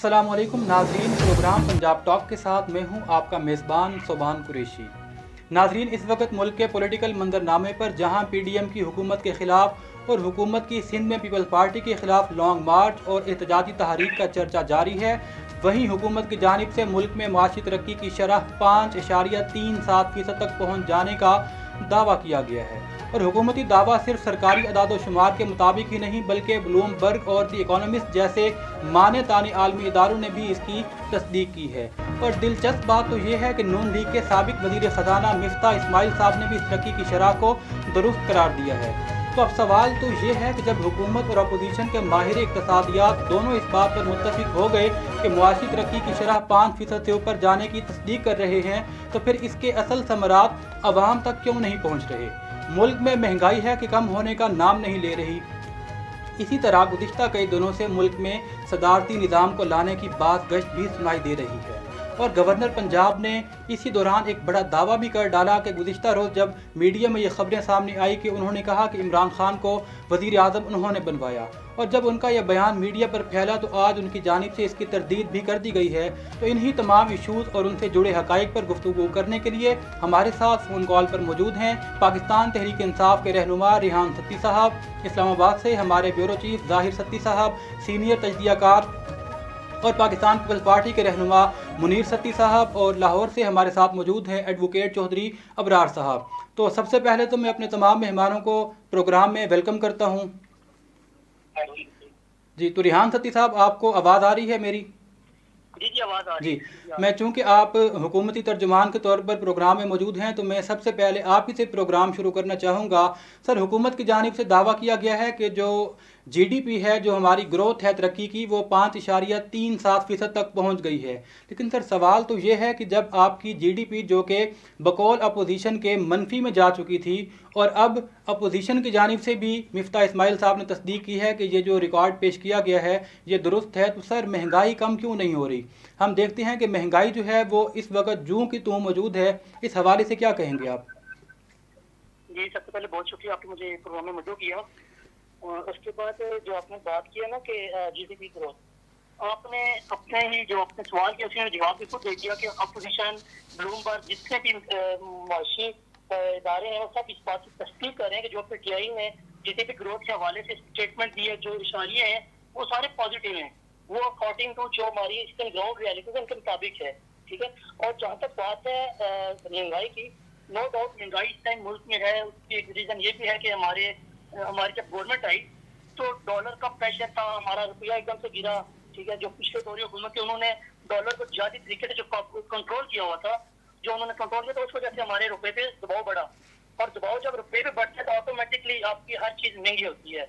अस्सलाम वालेकुम नाज़रीन, प्रोग्राम पंजाब टॉक के साथ मैं हूं आपका मेज़बान सोबान कुरैशी। नाज़रीन, इस वक्त मुल्क के पॉलिटिकल मंजरनामे पर जहां PDM की हुकूमत के ख़िलाफ़ और हुकूमत की सिंध में पीपल्स पार्टी के ख़िलाफ़ लॉन्ग मार्च और एहतजाजी तहरीक का चर्चा जारी है, वहीं हुकूमत की जानिब से मुल्क में माशी तरक्की की शरह 5.37% तक पहुँच जाने का दावा किया गया है। और हुकूमती दावा सिर्फ सरकारी अदाद-ओ-शुमार के मुताबिक ही नहीं बल्कि ब्लूमबर्ग और द इकोनॉमिस्ट जैसे माने ताने आलमी इदारों ने भी इसकी तस्दीक की है। और दिलचस्प बात तो यह है कि नून लीग के साबिक वज़ीर ख़जाना मिफ्ताह इस्माइल साहब ने भी इस तरक्की की शरह को दुरुस्त करार दिया है। तो अब सवाल तो ये है कि जब हुकूमत और अपोजिशन के माहिर इक़्तिसादियात दोनों इस बात पर मुत्तफ़िक हो गए कि मुआशी तरक्की की शरह 5% से ऊपर जाने की तस्दीक कर रहे हैं, तो फिर इसके असल समरात अवाम तक क्यों नहीं पहुँच रहे? मुल्क में महंगाई है कि कम होने का नाम नहीं ले रही। इसी तरह गुज़िश्ता कई दिनों से मुल्क में सदारती निज़ाम को लाने की बात गश्त भी सुनाई दे रही है। और गवर्नर पंजाब ने इसी दौरान एक बड़ा दावा भी कर डाला कि गुज़िश्ता रोज़ जब मीडिया में ये खबरें सामने आई कि उन्होंने कहा कि इमरान खान को वज़ीर आज़म उन्होंने बनवाया, और जब उनका यह बयान मीडिया पर फैला तो आज उनकी जानिब से इसकी तरदीद भी कर दी गई है। तो इन्हीं तमाम इशूज़ और उनसे जुड़े हक़ाइक़ पर गुफ्तगू करने के लिए हमारे साथ फ़ोन कॉल पर मौजूद हैं पाकिस्तान तहरीक इंसाफ के रहनुमा रिहान सत्ती साहब, इस्लामाबाद से हमारे ब्यूरो चीफ ज़ाहिर सत्ती साहब, सीनियर तजज़ियाकार और पाकिस्तान पीपल्स पार्टी के रहनुमा मुनीर सत्ती साहब, और लाहौर से हमारे साथ मौजूद हैं एडवोकेट चौधरी अबरार साहब। तो सबसे पहले तो मैं अपने तमाम मेहमानों को प्रोग्राम में वेलकम करता हूं। जी, तो रिहान सत्ती साहब, आपको आवाज़ आ रही है मेरी? जी आवाज़ आ रही है। जी, मैं चूँकि आप हुकूमती तर्जुमान के तौर पर प्रोग्राम में मौजूद हैं तो मैं सबसे पहले आप ही से प्रोग्राम शुरू करना चाहूँगा। सर, हुकूमत की जानिब से दावा किया गया है कि जो GDP है, जो हमारी ग्रोथ है तरक्की की, वो 5.37% तक पहुँच गई है। लेकिन सर, सवाल तो ये है कि जब आपकी GDP जो कि बकौल अपोजिशन के मनफी में जा चुकी थी, और अब अपोजिशन की जानिब से भी मिफ्ताह इस्माइल साहब ने तस्दीक की है कि ये जो रिकॉर्ड पेश किया गया है ये दुरुस्त है, तो सर महंगाई कम क्यों नहीं हो रही? हम देखते हैं कि महंगाई जो है वो इस वक्त जूं की तूं मौजूद है। इस हवाले से क्या कहेंगे आप? जी, सबसे पहले बहुत शुक्रिया, आपने मुझे प्रोग्राम में मदद किया। और उसके बाद जो आपने बात किया ना कि GDP ग्रोथ, आपने अपने ही जो अपने सवाल किया उसने जवाब भी खुद दे दिया कि अपोजिशन, ब्लूमबर्ग, जितने भी मुआशी इदारे हैं वो सब इस बात की तस्दीक कर रहे हैं कि जो PTI ने GDP ग्रोथ के हवाले से स्टेटमेंट दिए, जो इशारे हैं वो सारे पॉजिटिव हैं, वो अकॉर्डिंग टू जो हमारी ग्राउंड रियलिटी है उनके मुताबिक है। ठीक है। और जहाँ तक बात है महंगाई की, नो डाउट महंगाई इस टाइम मुल्क में है। उसकी एक रीजन ये भी है कि हमारी जब गवर्नमेंट आई तो डॉलर का प्रेशर था, हमारा रुपया एकदम से गिरा। ठीक है। जो पिछले दौर हुकूमत थी उन्होंने डॉलर को जाती तरीके से जो कंट्रोल किया हुआ था, जो उन्होंने कंट्रोल किया, तो उस वजह से हमारे रुपए पे दबाव बढ़ा। और दबाव जब रुपए पे बढ़ता है तो ऑटोमेटिकली आपकी हर चीज महंगी होती है।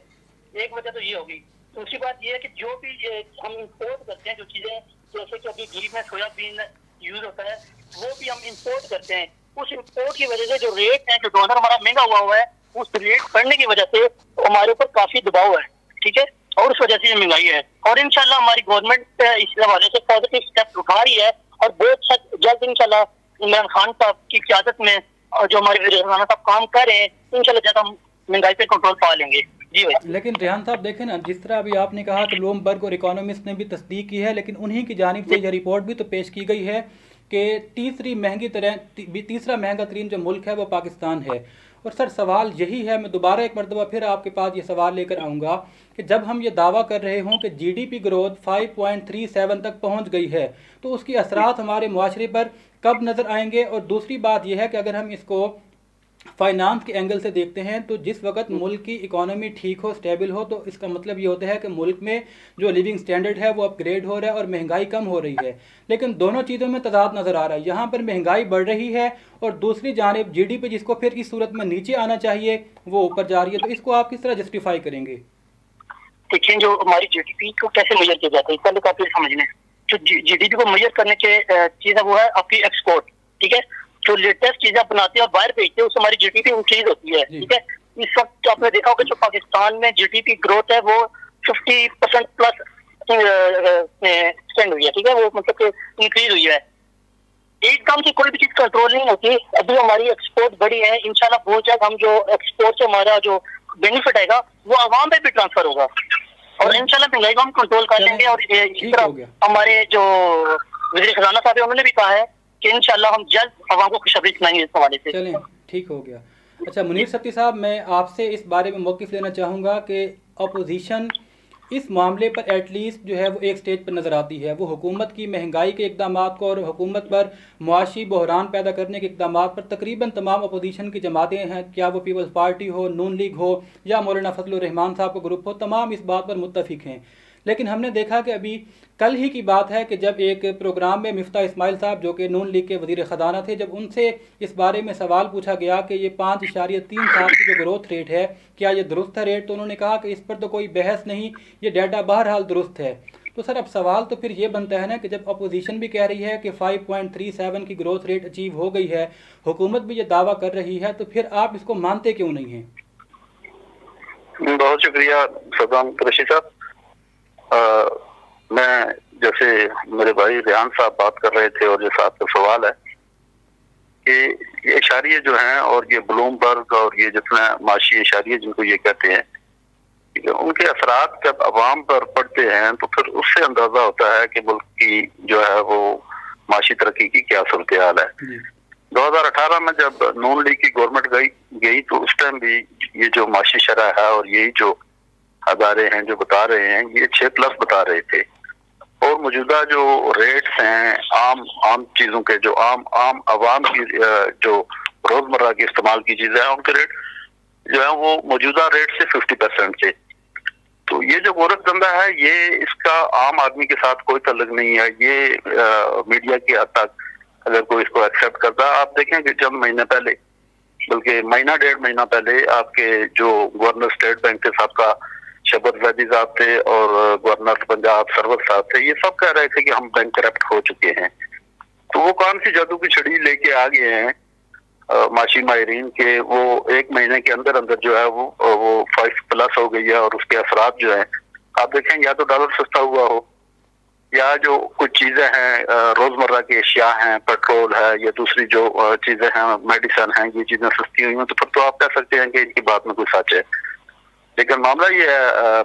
एक वजह तो ये होगी। दूसरी बात ये है कि जो भी हम इम्पोर्ट करते हैं, जो चीजें जैसे कि अभी घी में सोयाबीन यूज होता है, वो भी हम इम्पोर्ट करते हैं। उस इम्पोर्ट की वजह से जो रेट है, जो डॉलर हमारा महंगा हुआ है, उस रेट बढ़ने की वजह से हमारे ऊपर काफी दबाव है। ठीक है। और उस वजह से महंगाई है। और इंशाल्लाह हमारी गवर्नमेंट इस हवाले से पॉजिटिव स्टेप उठा रही है, और बहुत जल्द इंशाल्लाह इमरान खान साहब की क़यादत में और जो हमारे वज़ीर ख़ज़ाना साहब काम कर रहे हैं, इंशाल्लाह जल्द हम महंगाई पे कंट्रोल पा लेंगे। जी भाई। लेकिन रेहान साहब, देखें ना, जिस तरह अभी आपने कहा कि ब्लूमबर्ग और इकोनॉमिस्ट ने भी तस्दीक की है, लेकिन उन्हीं की जानिब से यह रिपोर्ट भी तो पेश की गई है कि तीसरा महंगा तरीन जो मुल्क है वो पाकिस्तान है। और सर, सवाल यही है, मैं दोबारा एक मरतबा फिर आपके पास ये सवाल लेकर आऊँगा कि जब हम ये दावा कर रहे हों कि GDP ग्रोथ 5.37 तक पहुँच गई है, तो उसकी असरात हमारे मुआशरे पर कब नज़र आएंगे? और दूसरी बात यह है कि अगर हम इसको फाइनेंस के एंगल से देखते हैं तो जिस वक्त मुल्क की इकोनॉमी ठीक हो, स्टेबल हो, तो इसका मतलब ये होता है कि मुल्क में जो लिविंग स्टैंडर्ड है वो अपग्रेड हो रहा है और महंगाई कम हो रही है। लेकिन दोनों चीज़ों में तजाद नज़र आ रहा है। यहाँ पर महंगाई बढ़ रही है और दूसरी जानिब GDP, जिसको फिर इस सूरत में नीचे आना चाहिए, वो ऊपर जा रही है। तो इसको आप किस तरह जस्टिफाई करेंगे? देखिए, जो हमारी GDP को कैसे मेजर किया जाता है, पहले तो आप ये समझ लें। जो GDP को मेजर करने के चीज़ है वो है आपकी एक्सपोर्ट। ठीक है। जो लेटेस्ट चीजें बनाते हैं और बाहर भेजते हैं, उससे हमारी GDP इंक्रीज होती है। ठीक है। इस वक्त आपने देखा होगा जो पाकिस्तान में GDP ग्रोथ है वो 50% प्लस एक्सटेंड हुई है। ठीक है। वो मतलब कि इंक्रीज हुई है। एकदम से कोई भी चीज कंट्रोल नहीं होती। अभी हमारी एक्सपोर्ट बढ़ी है, इंशाल्लाह बहुत जल्द हम जो एक्सपोर्ट से हमारा जो बेनिफिट आएगा वो आवाम पे भी ट्रांसफर होगा। और इंशाल्लाह महंगाई को हम कंट्रोल कर लेंगे। और इस तरह हमारे जो वज़ीर खजाना साहब है उन्होंने भी कहा है कि इंशाल्लाह हम जल्द आवाम को खुशखबरी सुनाएंगे इस हवाले से। चलें, ठीक हो गया। अच्छा मुनीर सत्ती साहब, मैं आपसे इस बारे में मौक़िफ़ लेना चाहूँगा कि अपोजिशन इस मामले पर एटलीस्ट जो है वो एक स्टेज पर नज़र आती है। वो हुकूमत की महंगाई के इक़दाम को और हुकूमत पर मुआशी बहरान पैदा करने के इक़दाम पर तकरीबन तमाम अपोजिशन की जमातें हैं, क्या वो पीपल्स पार्टी हो, नून लीग हो या मौलाना फजलुर रहमान साहब का ग्रुप हो, तमाम इस बात पर मुत्तफ़िक हैं। लेकिन हमने देखा कि अभी कल ही की बात है कि जब एक प्रोग्राम में मिफ्ता इस्माइल साहब जो कि नून लीग के वज़ीर ख़जाना थे, जब उनसे इस बारे में सवाल पूछा गया कि ये 5.3 की जो ग्रोथ रेट है क्या ये दुरुस्त है रेट, तो उन्होंने कहा कि इस पर तो कोई बहस नहीं, ये डाटा बहरहाल दुरुस्त है। तो सर अब सवाल तो फिर ये बनता है ना कि जब अपोजिशन भी कह रही है कि 5.37 की ग्रोथ रेट अचीव हो गई है, हुकूमत भी ये दावा कर रही है, तो फिर आप इसको मानते क्यों नहीं हैं? बहुत शुक्रिया सदाम कुरैशी साहब। मैं जैसे मेरे भाई रेहान साहब बात कर रहे थे और जैसा आपका सवाल है कि ये इशारिये जो हैं और ये ब्लूमबर्ग और ये जितना माशी इशारिये जिनको ये कहते हैं, उनके असरात जब अवाम पर पड़ते हैं तो फिर उससे अंदाजा होता है कि मुल्क की जो है वो माशी तरक्की की क्या सूरत हाल है। 2018 में जब नून लीग की गवर्नमेंट गई तो उस टाइम भी ये जो माशी शरह है और यही जो अदारे हैं जो बता रहे हैं ये 6+ बता रहे थे। और मौजूदा जो रेट्स हैं आम चीजों के, जो आम अवाम की जो रोजमर्रा के इस्तेमाल की चीजें हैं उनके रेट जो है वो मौजूदा रेट से 50% थे। तो ये जो गोरखधंधा है ये इसका आम आदमी के साथ कोई ताल्लुक नहीं है। ये मीडिया की हद तक अगर कोई इसको एक्सेप्ट करता, आप देखें कि चंद महीने पहले, बल्कि महीना 1.5 महीना पहले आपके जो गवर्नर स्टेट बैंक के साहब का शबद वैदी साहब थे और गवर्नर पंजाब सरवत साहब थे, ये सब कह रहे थे कि हम बैंक करप्ट हो चुके हैं। तो वो कौन सी जादू की छड़ी लेके आ गए हैं माशी माहिरीन के, वो 1 महीने के अंदर अंदर जो है वो 5+ हो गई है। और उसके असरात जो है आप देखें, या तो डॉलर सस्ता हुआ हो या जो कुछ चीजें हैं रोजमर्रा की अशिया हैं, पेट्रोल है या दूसरी जो चीजें हैं, मेडिसिन हैं, ये चीजें सस्ती हुई हैं, तो फिर तो आप कह सकते हैं कि इनकी बात में कोई सच है। लेकिन मामला ये है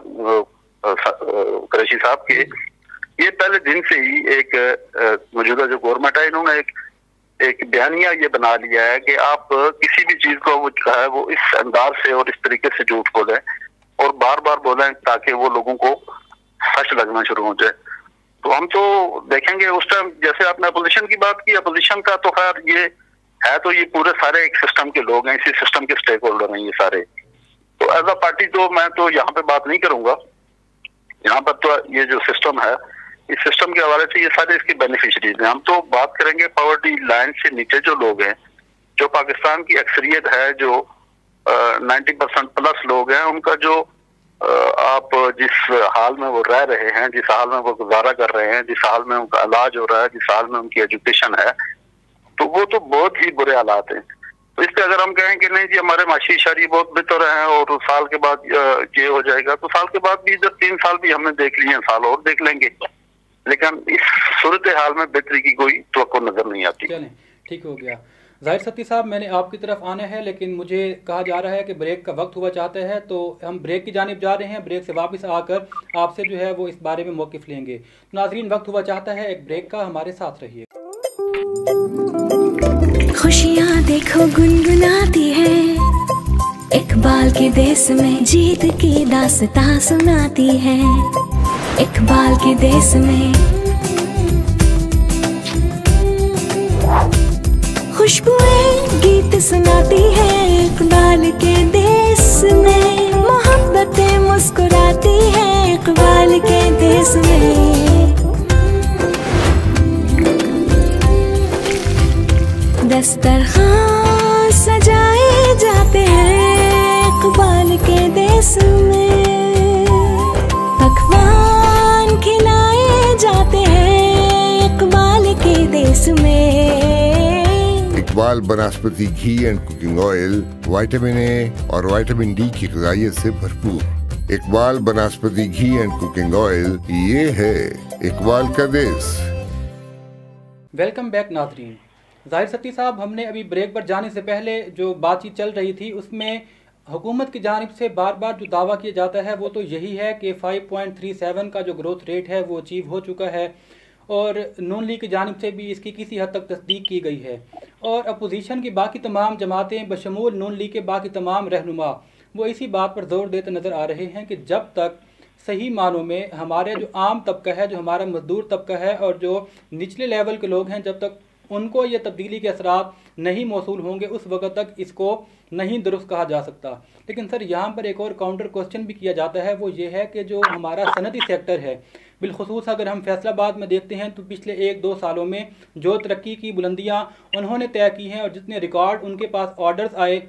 कुरैशी साहब के, ये पहले दिन से ही एक मौजूदा जो गवर्नमेंट है इन्होंने एक बयानिया ये बना लिया है कि आप किसी भी चीज को वो इस अंदाज से और इस तरीके से झूठ बोलें और बार बार बोलें ताकि वो लोगों को सच लगना शुरू हो जाए। तो हम तो देखेंगे उस टाइम, जैसे आपने अपोजिशन की बात की, अपोजिशन का तो खैर ये है, तो ये पूरे सारे एक सिस्टम के लोग हैं, इसी सिस्टम के स्टेक होल्डर हैं ये सारे। तो एज अ पार्टी तो मैं तो यहाँ पे बात नहीं करूंगा, यहाँ पर तो ये जो सिस्टम है इस सिस्टम के हवाले से ये सारे इसके बेनिफिशरीज हैं। हम तो बात करेंगे पॉवर्टी लाइन से नीचे जो लोग हैं, जो पाकिस्तान की अक्सरियत है, जो 90% लोग हैं, उनका जो आप जिस हाल में वो रह रहे हैं, जिस हाल में वो गुजारा कर रहे हैं, जिस हाल में उनका इलाज हो रहा है, जिस हाल में उनकी एजुकेशन है, तो वो तो बहुत ही बुरे हालात हैं। तो इस पे अगर हम कहें कि नहीं जी हमारे माशी इशारे बहुत बेहतर हैं और साल के बाद ये हो जाएगा, तो साल के बाद भी इधर 3 साल भी हमने देख लिए हैं, साल और देख लेंगे, लेकिन इस सूरत हाल में बेहतरी की कोई तवक्को नजर नहीं आती। चलें, ठीक हो गया। जाहिर सत्ती साहब, मैंने आपकी तरफ आना है, लेकिन मुझे कहा जा रहा है कि ब्रेक का वक्त हुआ चाहता है, तो हम ब्रेक की जानिब जा रहे हैं। ब्रेक से वापस आकर आपसे जो है वो इस बारे में मौक़िफ़ लेंगे। नाज़रीन, वक्त हुआ चाहता है एक ब्रेक का, हमारे साथ रहिए। खुशियाँ देखो गुनगुनाती है, इकबाल के देश में जीत की दास्तां सुनाती है। इकबाल के देश में खुशबुएं गीत सुनाती है, इकबाल के देश में मोहब्बतें मुस्कुराती है, इकबाल के देश में दस्तरखान सजाए जाते हैं, इकबाल के देश में पकवान खिलाए जाते हैं, इकबाल के देश में। इकबाल बनस्पति घी and cooking oil vitamin A और विटामिन डी की ग़िज़ाइयत से भरपूर। इकबाल बनस्पति घी एंड कुकिंग ऑयल, ये है इकबाल का देश। वेलकम बैक नाज़रीन। जाहिर सत्ती साहब, हमने अभी ब्रेक पर जाने से पहले जो बातचीत चल रही थी उसमें हुकूमत की जानिब से बार बार जो दावा किया जाता है वो तो यही है कि 5.37 का जो ग्रोथ रेट है वो अचीव हो चुका है, और नून लीग की जानिब से भी इसकी किसी हद तक तस्दीक की गई है। और अपोजिशन की बाकी तमाम जमातें बशमूल नून लीग के बाकी तमाम रहनुमा वो इसी बात पर जोर देते नज़र आ रहे हैं कि जब तक सही मानों में हमारे जो आम तबका है, जो हमारा मजदूर तबका है और जो निचले लेवल के लोग हैं, जब तक उनको ये तब्दीली के असरात नहीं मौसूल होंगे उस वक़्त तक इसको नहीं दुरुस्त कहा जा सकता। लेकिन सर यहाँ पर एक और काउंटर क्वेश्चन भी किया जाता है, वो ये है कि जो हमारा सनती सेक्टर है, बिलखुसूस अगर हम फैसलाबाद में देखते हैं तो पिछले 1-2 सालों में जो तरक्की की बुलंदियाँ उन्होंने तय की हैं और जितने रिकॉर्ड उनके पास ऑर्डर्स आए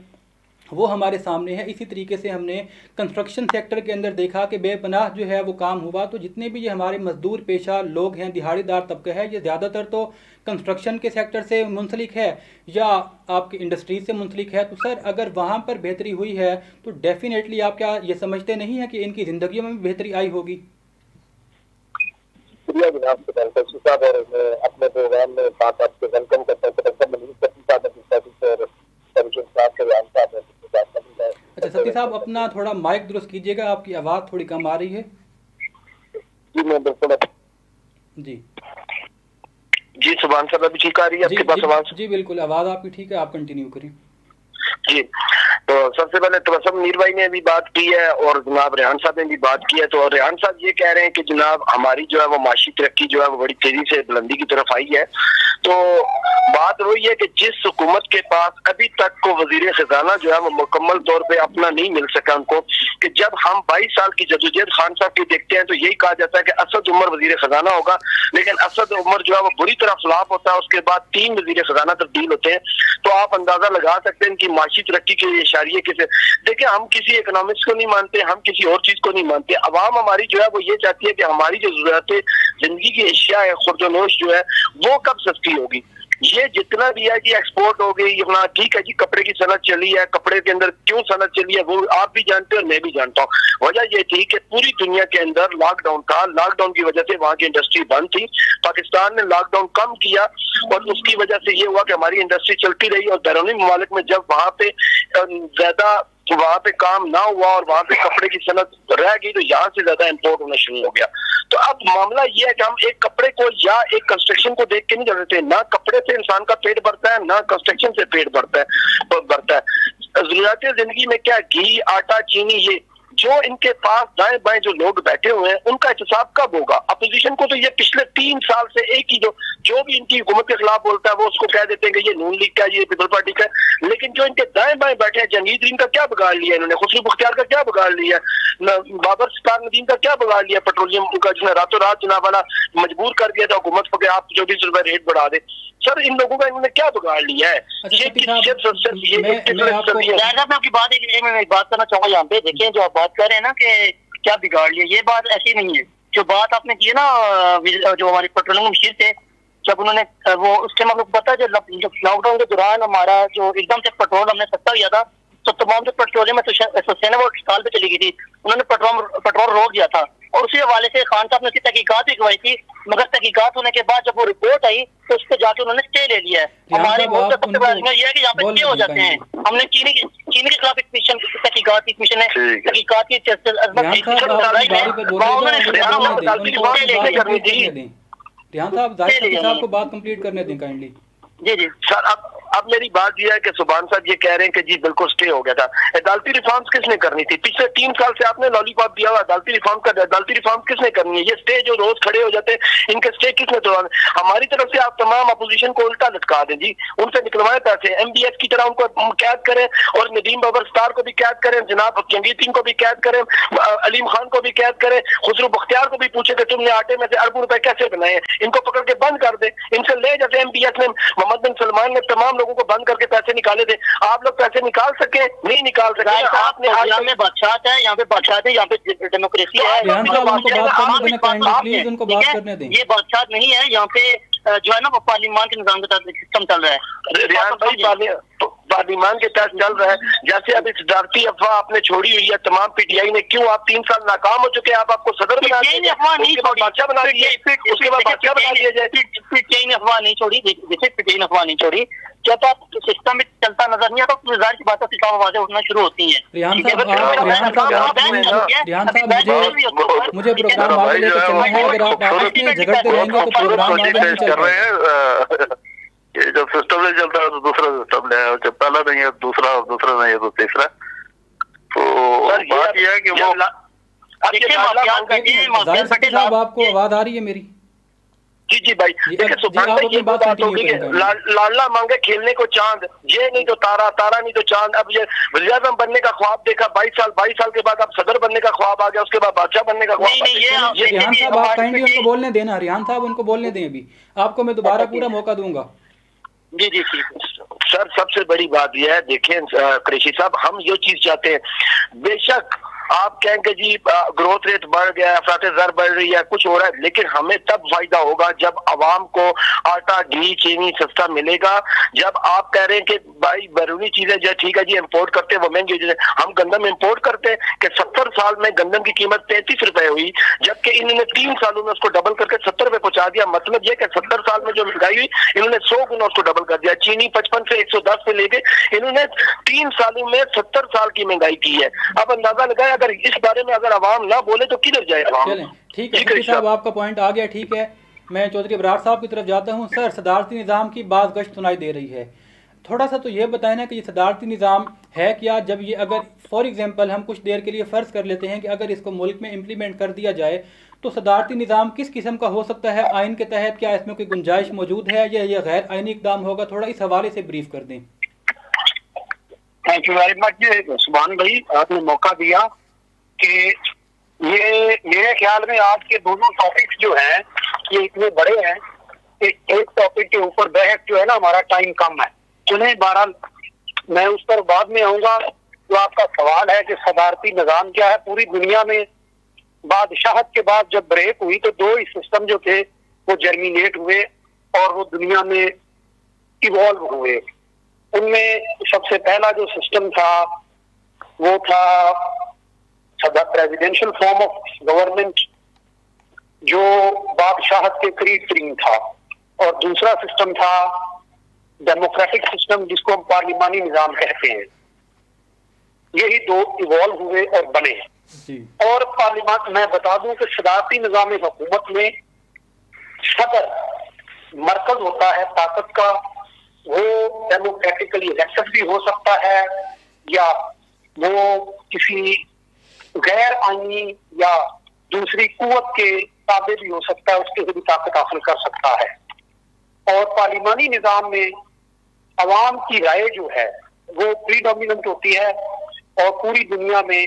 वो हमारे सामने है। इसी तरीके से हमने कंस्ट्रक्शन सेक्टर के अंदर देखा कि बेपनाह जो है वो काम हुआ। तो जितने भी ये हमारे मजदूर पेशा लोग हैं, दिहाड़ीदार तबका है, ये ज़्यादातर तो कंस्ट्रक्शन के सेक्टर से मुंसलिक है या आपकी इंडस्ट्रीज से मुंसलिक है। तो सर अगर वहाँ पर बेहतरी हुई है तो डेफिनेटली आप क्या ये समझते नहीं हैं कि इनकी ज़िंदगियों में भी बेहतरी आई होगी? अपने प्रोग्राम में बात आपसे वेलकम करते हैं। अच्छा सती साहब, अपना थोड़ा माइक दुरुस्त कीजिएगा, आपकी आवाज़ थोड़ी कम आ रही है। जी मैं बिल्कुल जी सुभान साहब अभी ठीक आ रही है आपके पास आवाज़? जी बिल्कुल आवाज़ आपकी ठीक है, आप कंटिन्यू करें। जी तो सबसे पहले तबस्सुम मीर भाई ने भी बात की है और जनाब रेहान साहब ने भी बात की है। तो रेहान साहब ये कह रहे हैं कि जनाब हमारी जो है वो माशी तरक्की जो है वो बड़ी तेजी से बुलंदी की तरफ आई है। तो बात वही है कि जिस हुकूमत के पास अभी तक को वजीर खजाना जो है वो मुकम्मल तौर पे अपना नहीं मिल सका उनको, कि जब हम 22 साल की जदोजहद खान साहब की देखते हैं तो यही कहा जाता है कि असद उमर वजीर खजाना होगा, लेकिन असद उमर जो है वो बुरी तरह फ्लॉप होता है। उसके बाद 3 वजीर खजाना तब्दील होते हैं। तो आप अंदाजा लगा सकते हैं कि माशी तरक्की के इशारे किसे। देखिए हम किसी इकोनॉमिक्स को नहीं मानते, हम किसी और चीज को नहीं मानते। अवाम हमारी जो है वो ये चाहती है कि हमारी जो जरूरत है जिंदगी की अशिया है, खुर्दोनोश जो है वो कब सस्ती होगी। ये जितना भी है कि एक्सपोर्ट हो गई अपना, ठीक है जी, कपड़े की सनत चली है, कपड़े के अंदर क्यों सनत चली है वो आप भी जानते हैं और मैं भी जानता हूँ। वजह ये थी कि पूरी दुनिया के अंदर लॉकडाउन था, लॉकडाउन की वजह से वहाँ की इंडस्ट्री बंद थी। पाकिस्तान ने लॉकडाउन कम किया और उसकी वजह से ये हुआ कि हमारी इंडस्ट्री चलती रही और बैरूनी ममालिक में जब वहाँ पे ज्यादा वहाँ पे काम ना हुआ और वहाँ पे कपड़े की सनत रह गई तो यहाँ से ज्यादा इम्पोर्ट होना शुरू हो गया। तो अब मामला ये है कि हम एक कपड़े को या एक कंस्ट्रक्शन को देख के नहीं चलते। ना कपड़े से इंसान का पेट भरता है, ना कंस्ट्रक्शन से पेट भरता है। जरूरत जिंदगी में क्या, घी, आटा, चीनी, ये जो इनके पास दाएं बाएं जो लोग बैठे हुए हैं उनका एहतसाब कब होगा। अपोजिशन को तो ये पिछले 3 साल से एक ही जो भी इनकी हुकूमत के खिलाफ बोलता है वो उसको कह देते हैं कि ये नून लीग का, ये पीपल पार्टी का। लेकिन जो इनके दाएं बाएं बैठे हैं, जंगीदरीन का क्या बिगाड़ लिया इन्होंने, खुसरू बख्तियार का क्या बिगाड़ लिया, बाबर सितार नदीम का क्या बिगाड़ लिया, पेट्रोलियम का जिसने रातों रात जनाब वाला मजबूर कर दिया था हुकूमत को कि आप 24 रुपए रेट बढ़ा दे। सर इन लोगों का इन्होंने क्या बिगाड़ लिया है? मैं आपकी बात एक बात करना चाहूंगा यहाँ पे। देखिए जो आप बात कर रहे हैं ना कि क्या बिगाड़ लिया, ये बात ऐसी नहीं है। जो बात आपने की है ना, जो हमारे पेट्रोलियम मशीर थे, जब उन्होंने वो उस टाइम आपको पता है जब लॉकडाउन के दौरान हमारा जो एकदम से पेट्रोल हमने सस्ता किया था तो तमाम जो पेट्रोलियम एसोसिएशन है वो हड़ताल पे चली गई थी। उन्होंने पेट्रोल रोक दिया था और उसी हवाले से खान साहब ने उसकी तहकीकात भी करवाई थी, मगर तहकीकात होने के बाद जब वो रिपोर्ट आई तो उस पर जाके उन्होंने स्टे ले लिया है। हमारे मुल्क का सबसे बड़ा ये है कि यहाँ पे स्टे हो जाते हैं। हमने चीनी के खिलाफ एक मिशन तहकीकात की मिशन है, तहकीकात की साहब को बात कंप्लीट करने दें काइंडली। जी सर, अब मेरी बात यह है कि सुभान साहब ये कह रहे हैं कि जी बिल्कुल स्टे हो गया था। अदालती रिफॉर्म्स किसने करनी थी? पिछले 3 साल से आपने लॉलीपॉप दिया हुआ अदालती रिफॉर्म किसने करनी है? ये स्टे जो रोज खड़े हो जाते हैं इनके स्टे किसने तोड़वाने? हमारी तरफ से आप तमाम अपोजिशन को उल्टा लटका दें जी, उनसे निकलवाए पैसे, MBS की तरह उनको कैद करें और नदीम बाबर स्टार को भी कैद करें, जनाब जंगीदीन को भी कैद करें, अलीम खान को भी कैद करें, खुसरू बख्तियार को भी पूछे कि तुमने आटे में से अरबों रुपए कैसे बनाए, इनको पकड़ के बंद कर दे। इनसे ले जैसे MBS ने मोहम्मद बिन सलमान ने तमाम लोगों को बंद करके पैसे निकाले थे। आप लोग पैसे निकाल सके? नहीं निकाल सके। आपने यहाँ पे बादशाह है, यहाँ पे डेमोक्रेसी है। ये बादशाह नहीं है, यहाँ पे जो है ना वो पार्लियामान के निजाम के तहत सिस्टम चल रहा है। पार्लियामान के तहत चल रहा है। जैसे अब सदारती अफवाह आपने छोड़ी हुई है तमाम पीटीआई ने, क्यों आप 3 साल नाकाम हो चुके हैं, आप आपको सदर बना दिए, अफवाह नहीं छोड़ी, बादशाह बना दिए, उसके बाद बादशाह बना दिया जाए। पीटीआई ने अफवाह नहीं छोड़ी, जैसे पीटीआई ने अफवाह नहीं छोड़ी, जब आप सिस्टम में चलता नजर नहीं आता तो जाहिर सी बात है सिस्टम आवाजें उठना शुरू होती हैं। रिहान साहब मुझे प्रोग्राम आगे लेकर चलना है, अगर आप आपस में झगड़ते रहेंगे तो प्रोग्राम आगे नहीं चल पाएगा। ये जब सिस्टम नहीं चलता है तो दूसरा सिस्टम ले आए, जब पहला नहीं है दूसरा, और दूसरा नहीं है तो तीसरा। तो बात यह है कि वो साहब आपको आवाज आ रही है मेरी? जी जी भाई, ये बात होगी कि लाला मांगे खेलने को चांद, ये नहीं तो तारा, तारा नहीं तो चांद। अब ये वज़ीर आज़म बनने का ख्वाब देखा 22 साल के बाद, अब सदर बनने का ख्वाब आ गया, उसके बाद बादशाह बनने का ख्वाब। रिहान साहब आप कहेंगे उनको बोलने देना, रिहान साहब उनको बोलने दें, अभी आपको मैं दोबारा पूरा मौका दूंगा। जी जी सर, सबसे बड़ी बात यह है, देखें कुरैशी साहब, हम ये चीज चाहते हैं, बेशक आप कहेंगे जी ग्रोथ रेट बढ़ गया है, अफरात ज़र बढ़ रही है, कुछ हो रहा है, लेकिन हमें तब फायदा होगा जब आवाम को आटा, घी, चीनी सस्ता मिलेगा। जब आप कह रहे हैं कि भाई बैरूनी चीजें जो ठीक है जी इंपोर्ट करते हैं वो महंगी हो जाए, हम गंदम इंपोर्ट करते हैं कि 70 साल में गंदम की कीमत 33 रुपए हुई, जबकि इन्होंने 3 सालों में उसको डबल करके 70 रुपए पहुंचा दिया। मतलब ये कि 70 साल में जो महंगाई हुई इन्होंने 100 गुना उसको डबल कर दिया। चीनी 55 से 110 पे लेके इन्होंने 3 सालों में 70 साल की महंगाई की है। अब अंदाजा लगाए, अगर इस बारे में अगर आवाम ना बोले तो किधर जाए आवाम? चलें, ठीक है साहब, आपका पॉइंट आ गया, ठीक है। मैं चौधरी अबरार साहब की तरफ जाता हूँ। सर, सदारती निज़ाम की बात गश्त सुनाई दे रही है, थोड़ा सा तो ये बताएं ना कि ये सदारती निज़ाम है क्या? जब ये अगर फॉर एग्जांपल हम कुछ देर के लिए फ़र्ज़ कर लेते हैं कि अगर इसको मुल्क में इम्प्लीमेंट कर दिया जाए तो सदारती निज़ाम किस किस्म का हो सकता है आइन के तहत? क्या इसमें कोई गुंजाइश मौजूद है या ये गैर आइनी इक़दाम होगा? थोड़ा इस हवाले से ब्रीफ कर दें। थैंक यू वेरी मच सुभान भाई, आपने मौका दिया कि ये मेरे ख्याल में आज के दोनों टॉपिक्स जो हैं ये इतने बड़े हैं कि एक टॉपिक के ऊपर बहस जो है ना, हमारा टाइम कम है। चुने बहरहाल मैं उस पर बाद में आऊंगा। जो आपका सवाल है कि सदारती निज़ाम क्या है, पूरी दुनिया में बादशाहत के बाद जब ब्रेक हुई तो 2 ही सिस्टम जो थे वो जर्मिनेट हुए और वो दुनिया में इवॉल्व हुए। उनमें सबसे पहला जो सिस्टम था वो था प्रेसिडेंशियल फॉर्म ऑफ गवर्नमेंट, जो बादशाहत के करीब तरीन था, और दूसरा सिस्टम था डेमोक्रेटिक सिस्टम, जिसको हम पार्लिमानी निज़ाम कहते हैं। यही 2 इवॉल्व हुए और बने। और पार्लिमान, मैं बता दूं कि सदारती निज़ाम हुकूमत में सदर मरकज होता है ताकत का, वो डेमोक्रेटिकली इलेक्टेड भी हो सकता है या वो किसी गैर आईनी या दूसरी कुव्वत के ताबे भी हो सकता है, उसके से भी ताकत हासिल कर सकता है। और पार्लिमानी निज़ाम में अवाम की राय जो है वो प्रीडोमिनेंट होती है, और पूरी दुनिया में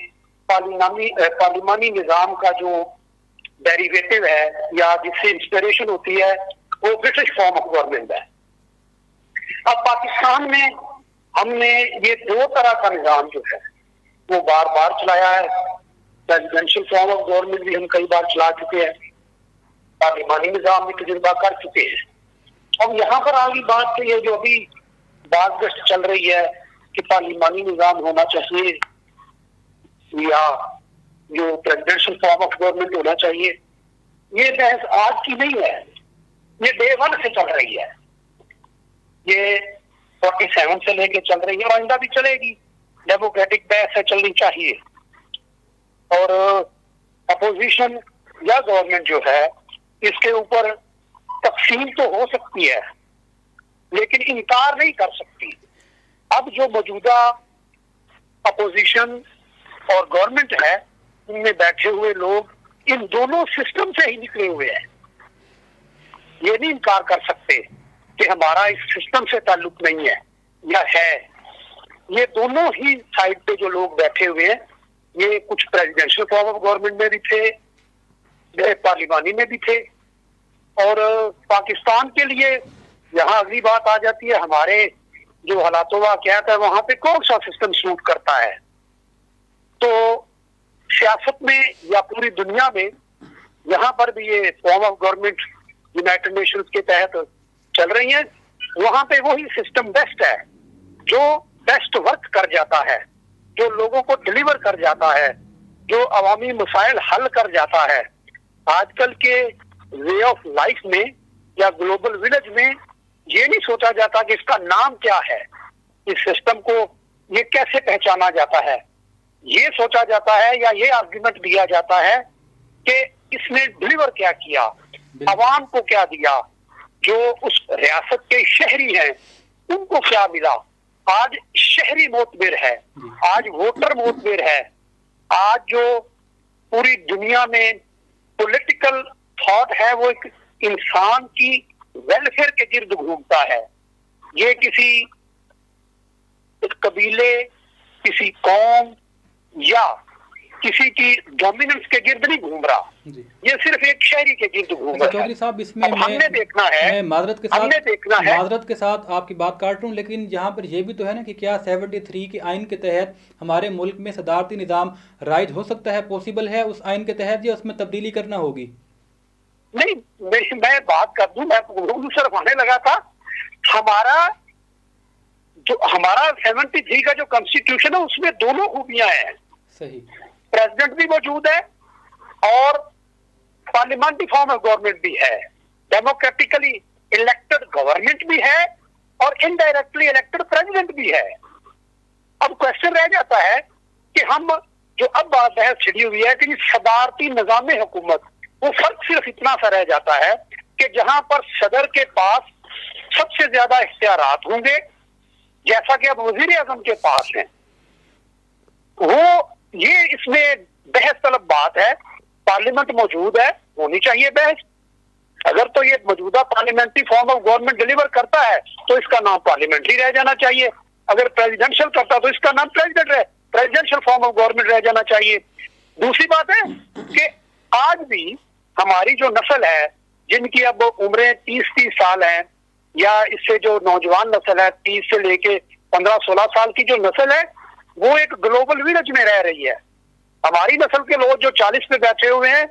पार्लिमानी निज़ाम का जो डेरिवेटिव है या जिससे इंस्पिरेशन होती है वो ब्रिटिश फॉर्म ऑफ गवर्नमेंट है। अब पाकिस्तान में हमने ये 2 तरह का निज़ाम जो है वो बार बार चलाया है। प्रेसिडेंशियल फॉर्म ऑफ गवर्नमेंट भी हम कई बार चला चुके हैं, पार्लिमानी निज़ाम भी तजुर्बा कर चुके हैं। अब यहाँ पर आगे बात तो ये जो अभी बात गश्त चल रही है कि पार्लिमानी निज़ाम होना चाहिए या जो प्रेसिडेंशियल फॉर्म ऑफ गवर्नमेंट होना चाहिए, ये बहस आज की नहीं है, ये डे 1 से चल रही है। ये 47 से लेके चल रही है और आइंदा भी चलेगी। डेमोक्रेटिक बहस है, चलनी चाहिए। और अपोजिशन या गवर्नमेंट जो है इसके ऊपर तफसील तो हो सकती है लेकिन इनकार नहीं कर सकती। अब जो मौजूदा अपोजिशन और गवर्नमेंट है उनमें बैठे हुए लोग इन दोनों सिस्टम से ही निकले हुए हैं। ये नहीं इनकार कर सकते कि हमारा इस सिस्टम से ताल्लुक नहीं है या है। ये दोनों ही साइड पे जो लोग बैठे हुए हैं, ये कुछ प्रेसिडेंशियल फॉर्म ऑफ गवर्नमेंट में भी थे, पार्लिमानी में भी थे। और पाकिस्तान के लिए यहाँ अगली बात आ जाती है, हमारे जो हालातों वाक़यात है वहां पे कौन सा सिस्टम सूट करता है। तो सियासत में या पूरी दुनिया में यहाँ पर भी ये form of government United Nations के तहत चल रही है, वहां पे वही सिस्टम बेस्ट है जो बेस्ट वर्क कर जाता है, जो लोगों को डिलीवर कर जाता है, जो अवामी मसाइल हल कर जाता है, आजकल के वे ऑफ लाइफ में या ग्लोबल विलेज में ये नहीं सोचा जाता कि इसका नाम क्या है, इस सिस्टम को ये कैसे पहचाना जाता है। ये सोचा जाता है या ये आर्ग्यूमेंट दिया जाता है कि इसने डिलीवर क्या किया, अवाम को क्या दिया, जो उस रियासत के शहरी हैं उनको क्या मिला। आज शहरी मोतबिर है, आज वोटर मोतबिर है, आज जो पूरी दुनिया में पॉलिटिकल थॉट है वो एक इंसान की वेलफेयर के गिर्द घूमता है। ये किसी कबीले, किसी कौम या किसी की डोमिनेंस के गिर्द नहीं घूम रहा, ये सिर्फ एक शहरी के गिर्द घूम रहा है। चौधरी साहब, इसमें हमने देखना है, मैं माजरत के साथ आपकी बात काट रहा हूँ, लेकिन यहाँ पर यह भी तो है ना कि क्या 73 के आइन के तहत हमारे मुल्क में सदारती निज़ाम राइज हो सकता है, पॉसिबल है उस आइन के तहत, या उसमें तब्दीली करना होगी? नहीं, मैं बात कर दूं, मैं सिर्फ आने लगा था। हमारा 73 का जो कॉन्स्टिट्यूशन है उसमें दोनों खूबियां हैं। सही, प्रेसिडेंट भी मौजूद है और पार्लियामेंट्री फॉर्म ऑफ गवर्नमेंट भी है, डेमोक्रेटिकली इलेक्टेड गवर्नमेंट भी है और इनडायरेक्टली इलेक्टेड प्रेसिडेंट भी है। अब क्वेश्चन रह जाता है कि हम जो अब बात बहस छिड़ी हुई है कि सदारती निजाम हुकूमत, वो फर्क सिर्फ इतना सा रह जाता है कि जहां पर सदर के पास सबसे ज्यादा इख्तियारात होंगे, जैसा कि अब वजीर आजम के पास है, वो ये इसमें बहस तलब बात है। पार्लियामेंट मौजूद है, होनी चाहिए बहस। अगर तो ये मौजूदा parliamentary form of government deliver करता है तो इसका नाम पार्लियामेंट्री रह जाना चाहिए। अगर प्रेसिडेंशियल करता तो इसका नाम प्रेसिडेंशियल फॉर्म ऑफ गवर्नमेंट रह जाना चाहिए। दूसरी बात है कि आज भी हमारी जो नस्ल है, जिनकी अब उम्रें 30-30 साल है, या इससे जो नौजवान नस्ल है 30 से लेके 15-16 साल की जो नस्ल है, वो एक ग्लोबल विलेज में रह रही है। हमारी नस्ल के लोग जो 40 पे बैठे हुए हैं,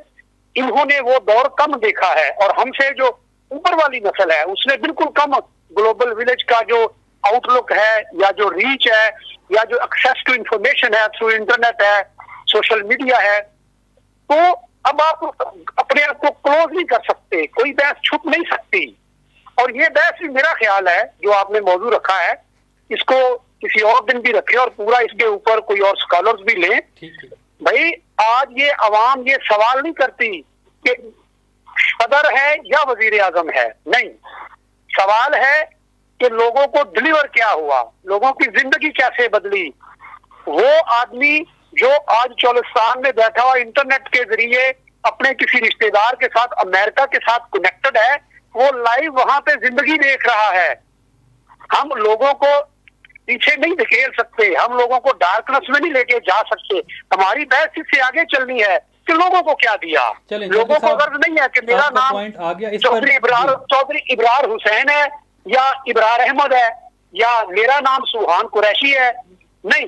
इन्होंने वो दौर कम देखा है, और हमसे जो ऊपर वाली नस्ल है उसने बिल्कुल कम ग्लोबल विलेज का जो आउटलुक है, या जो रीच है, या जो एक्सेस टू इंफॉर्मेशन है थ्रू इंटरनेट है, सोशल मीडिया है। तो अब आप अपने आप को क्लोज नहीं कर सकते, कोई बहस छुप नहीं सकती। और ये बहस भी मेरा ख्याल है जो आपने मौजू रखा है, इसको किसी और दिन भी रखे और पूरा इसके ऊपर कोई और स्कॉलर्स भी लें। भाई आज ये अवाम ये सवाल नहीं करती कि सदर है या वजीर आजम है, नहीं, सवाल है कि लोगों को डिलीवर क्या हुआ, लोगों की जिंदगी कैसे बदली। वो आदमी जो आज चौलिस्तान में बैठा हुआ इंटरनेट के जरिए अपने किसी रिश्तेदार के साथ अमेरिका के साथ कनेक्टेड है, वो लाइव वहां पे जिंदगी देख रहा है। हम लोगों को पीछे नहीं धकेल सकते, हम लोगों को डार्कनेस में नहीं लेके जा सकते। हमारी बहस इससे आगे चलनी है कि लोगों को क्या दिया। लोगों को गर्ज नहीं है कि मेरा नाम चौधरी इब्रार हुसैन है या इब्रार अहमद है या मेरा नाम सुहान कुरैशी है। नहीं,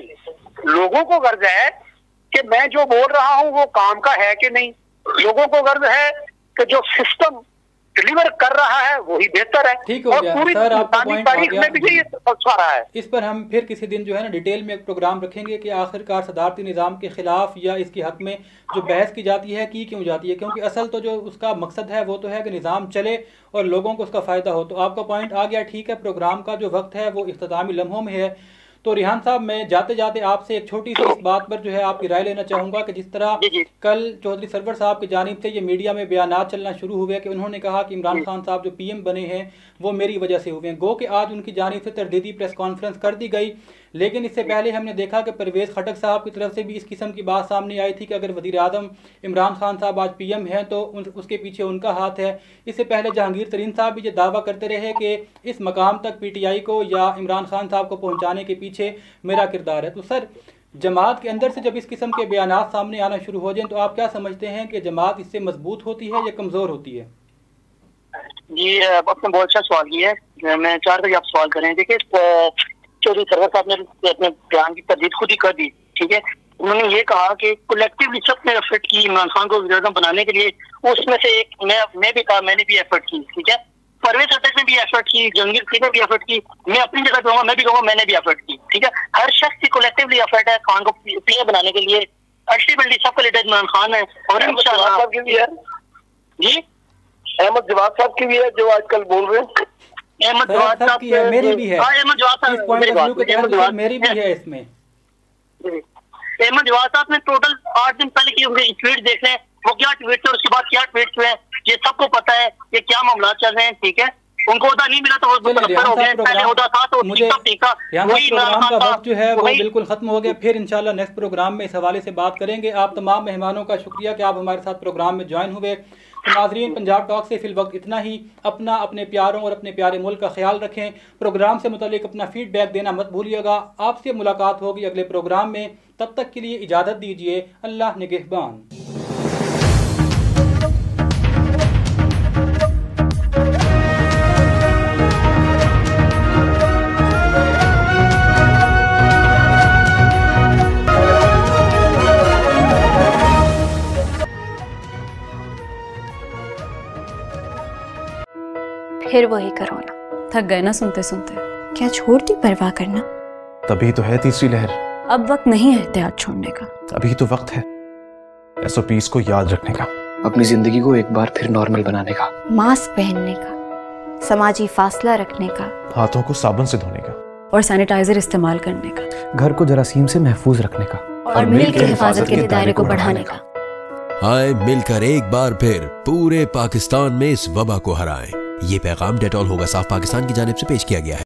लोगों को गर्ज है कि मैं जो बोल रहा हूं वो काम का है कि नहीं। लोगों को गर्ज है कि जो सिस्टम डिलीवर कर रहा है वही बेहतर है। ठीक हो गया सर, आपका पॉइंट आ गया। इस पर हम फिर किसी दिन जो है ना डिटेल में एक प्रोग्राम रखेंगे कि आखिरकार सदारती निज़ाम के खिलाफ या इसके हक में जो बहस की जाती है की क्यों जाती है, क्योंकि असल तो जो उसका मकसद है वो तो है कि निज़ाम चले और लोगों को उसका फ़ायदा हो। तो आपका पॉइंट आ गया, ठीक है। प्रोग्राम का जो वक्त है वो इख्तितामी लम्हों में है। तो रिहान साहब, मैं जाते जाते आपसे एक छोटी सी इस बात पर जो है आपकी राय लेना चाहूँगा कि जिस तरह कल चौधरी सरवर साहब की जानिब से ये मीडिया में बयानात चलना शुरू हुए कि उन्होंने कहा कि इमरान खान साहब जो पीएम बने हैं वो मेरी वजह से हुए हैं, गो कि आज उनकी जानिब से तरदीदी प्रेस कॉन्फ्रेंस कर दी गई। लेकिन इससे पहले हमने देखा कि परवेज़ खटक साहब की तरफ से भी इस किस्म की बात सामने आई थी कि अगर वज़ीर आज़म इमरान खान साहब आज पीएम हैं तो उसके पीछे उनका हाथ है। इससे पहले जहांगीर तरीन साहब भी ये दावा करते रहे कि इस मकाम तक पीटीआई को या इमरान खान साहब को पहुँचाने के पीछे मेरा किरदार है। तो सर, जमात के अंदर से जब इस किस्म के बयानात सामने आना शुरू हो जाएं तो आप क्या समझते हैं कि जमात इससे मजबूत होती है या कमज़ोर होती है? जी, आपने बहुत अच्छा सवाल किया है। मैं चाह रहा था आप सवाल करें। देखिए, चौधरी सरवर साहब ने अपने बयान की तरदीद खुद ही कर दी, ठीक है। उन्होंने ये कहा कि कलेक्टिवली सबने एफर्ट की इमरान खान को वज़ीर आज़म बनाने के लिए। उसमें से एक मैं भी कहा, मैंने भी एफर्ट की, ठीक है। परवेज खट्टर ने भी एफर्ट की, जंगीर खान ने भी एफर्ट की, मैं अपनी जगह कहूँगा, मैं भी कहूँगा मैंने भी एफर्ट की, ठीक है। हर शख्स की कलेक्टिवली एफर्ट है खान को प्लेयर बनाने के लिए। अल्टीमेटली सबका लीडर इमरान खान है और इंशाल्लाह जी अहमद जवाद साहब की भी है जो आजकल बोल रहे हैं। अहमद जवाद साहब की है, मेरी भी है, अहमद जवाद साहब मेरी भी है इसमें। अहमद जवाद साहब ने टोटल 8 दिन पहले की उनके ट्वीट देख रहे हैं, वो क्या ट्वीट थे और उसके बाद क्या ट्वीट हुए हैं, ये सबको पता है ये क्या मामला चल रहे हैं, ठीक है। उनको उदा नहीं मिला तो वो हो गया, पहले उदा था तो ठीक था। वही प्रोग्राम का वक्त जो है वो बिल्कुल खत्म हो गया। फिर इंशाल्लाह नेक्स्ट प्रोग्राम में इस हवाले से बात करेंगे। आप तमाम मेहमानों का शुक्रिया कि आप हमारे साथ प्रोग्राम में ज्वाइन हुए। तो नाज़रीन, पंजाब टॉक से फिल वक्त इतना ही। अपना, अपने प्यारों और अपने प्यारे मुल्क का ख्याल रखें। प्रोग्राम से मुतालिक अपना फीडबैक देना मत भूलिएगा। आपसे मुलाकात होगी अगले प्रोग्राम में, तब तक के लिए इजाज़त दीजिए। अल्लाह निगहबान। फिर वही कोरोना। थक गए ना सुनते सुनते। क्या छोड़ दी परवाह करना? तभी तो है तीसरी लहर। अब वक्त नहीं है एहतियात छोड़ने का। अभी तो वक्त है SOPs को याद रखने का, अपनी जिंदगी को एक बार फिर नॉर्मल बनाने का, मास्क पहनने का, समाजी फासला रखने का, हाथों को साबुन से धोने का और सैनिटाइजर इस्तेमाल करने का, घर को जरासीम से महफूज रखने का और मिलकर हिफाजत के दायरे को बढ़ाने का। आए मिलकर एक बार फिर पूरे पाकिस्तान में इस वबा को हराएं। ये पैगाम डेटॉल होगा साफ पाकिस्तान की जानिब से पेश किया गया है।